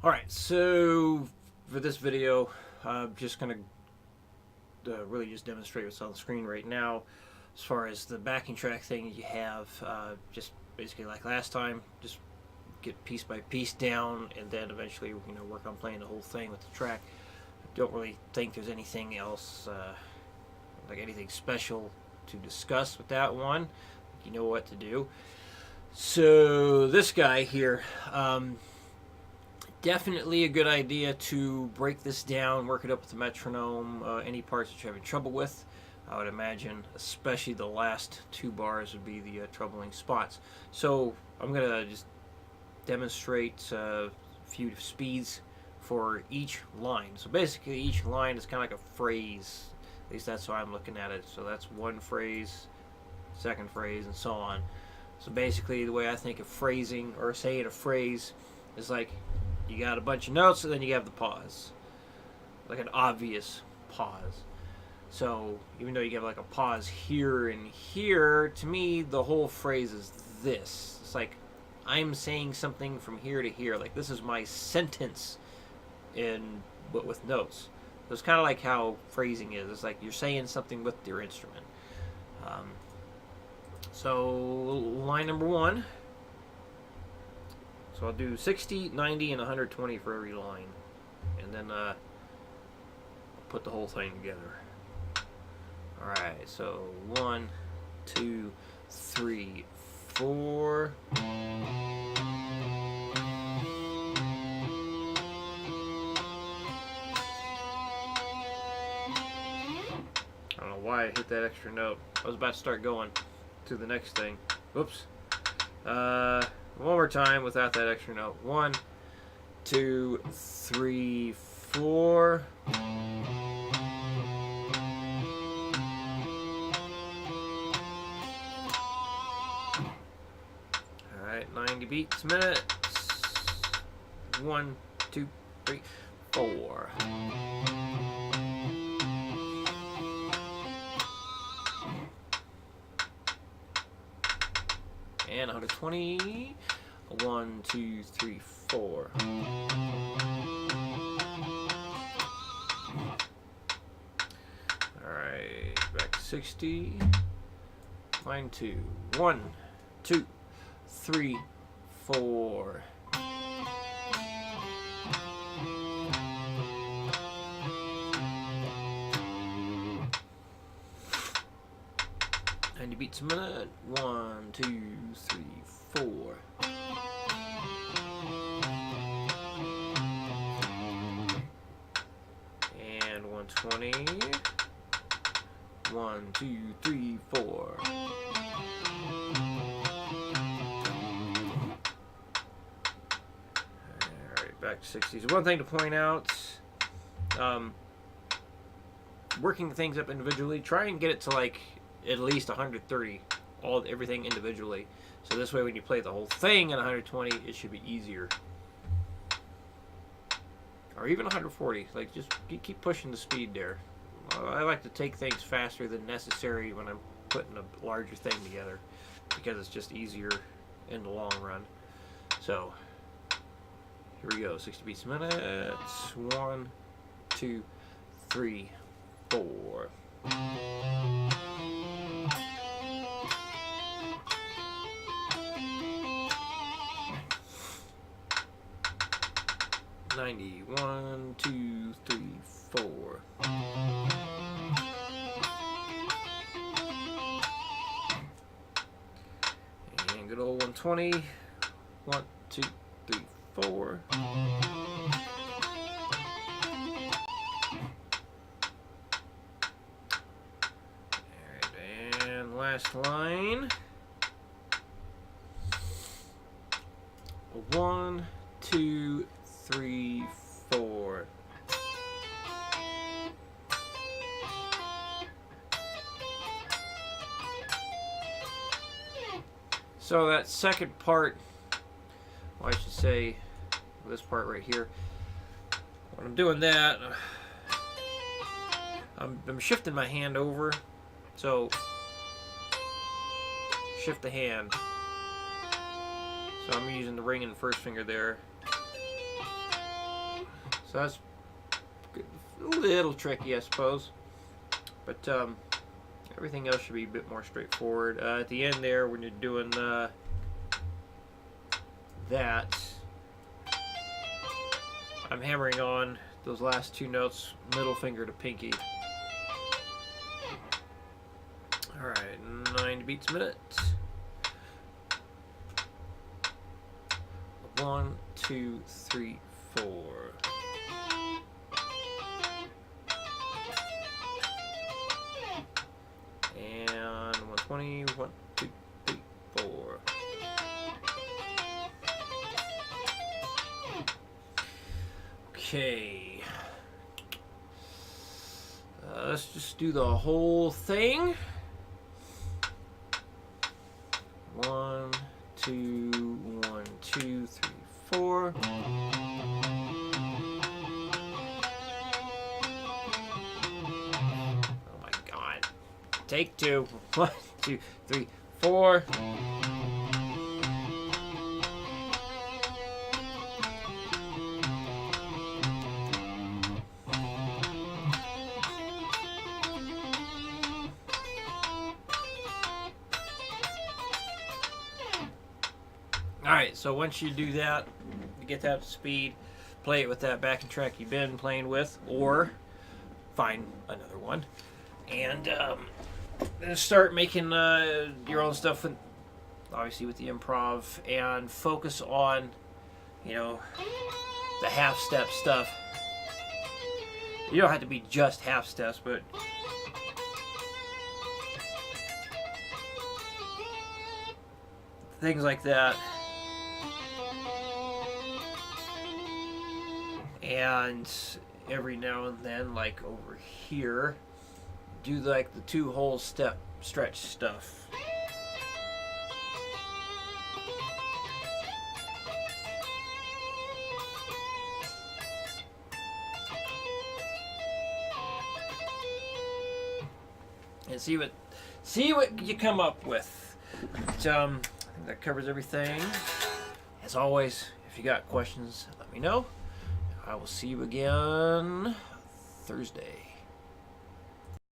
Alright, so for this video, I'm just going to really just demonstrate what's on the screen right now. As far as the backing track thing you have, just basically like last time, just get piece by piece down and then eventually work on playing the whole thing with the track. I don't really think there's anything else, like anything special to discuss with that one. You know what to do. So this guy here, definitely a good idea to break this down, work it up with the metronome, any parts that you're having trouble with. I would imagine especially the last two bars would be the troubling spots. So I'm going to just demonstrate a few speeds for each line. So basically each line is kind of like a phrase. At least that's how I'm looking at it. So that's one phrase, second phrase, and so on. So basically the way I think of phrasing or saying a phrase is like you got a bunch of notes and then you have the pause. Like an obvious pause. So even though you have like a pause here and here, to me the whole phrase is this. It's like I'm saying something from here to here. Like this is my sentence but with notes. So it's kind of like how phrasing is. It's like you're saying something with your instrument. So line number one. So I'll do 60, 90, and 120 for every line. And then put the whole thing together. Alright, so 1, 2, 3, 4. I don't know why I hit that extra note. I was about to start going to the next thing. Whoops. One more time without that extra note. 1, 2, 3, 4. Alright, 90 beats a minute. 1, 2, 3, 4. And 120. 1, 2, 3, 4. Alright, back to 60. Line 2. 1, 2, 3, 4. Beats a minute. 1, 2, 3, 4. And 120. 1, 2, 3, 4. Alright, back to 60. So one thing to point out, working things up individually, try and get it to like at least 130, everything individually. So this way when you play the whole thing at 120, it should be easier. Or even 140, like just keep pushing the speed there. I like to take things faster than necessary when I'm putting a larger thing together, because it's just easier in the long run. So, here we go, 60 beats a minute. 1, 2, 3, 4. 90. 1, 2, 3, 4. And good old 120. 1, 2, 3, 4. Alright, and last line. 1, 2, 3, 4. So that second part, well, I should say this part right here, when I'm doing that, I'm shifting my hand over. So shift the hand. So I'm using the ring and first finger there. So that's a little tricky, I suppose. But everything else should be a bit more straightforward. At the end there, when you're doing that, I'm hammering on those last two notes, middle finger to pinky. Alright, 9 beats a minute. 1, 2, 3, 4. And 120, 1, 2, 3, 4. Okay. Let's just do the whole thing. 1, 2, 1, 2, 3, 4. Oh my God. Take two. 1, 2, 3, 4. Alright, so once you do that, you get that up to speed, play it with that backing track you've been playing with, or find another one, and then start making your own stuff, with, obviously with the improv, and focus on, you know, the half-step stuff. You don't have to be just half steps, but things like that. And every now and then, like over here, do like the 2 whole step stretch stuff. And see what you come up with. But, I think that covers everything. As always, if you got questions, let me know. I will see you again Thursday.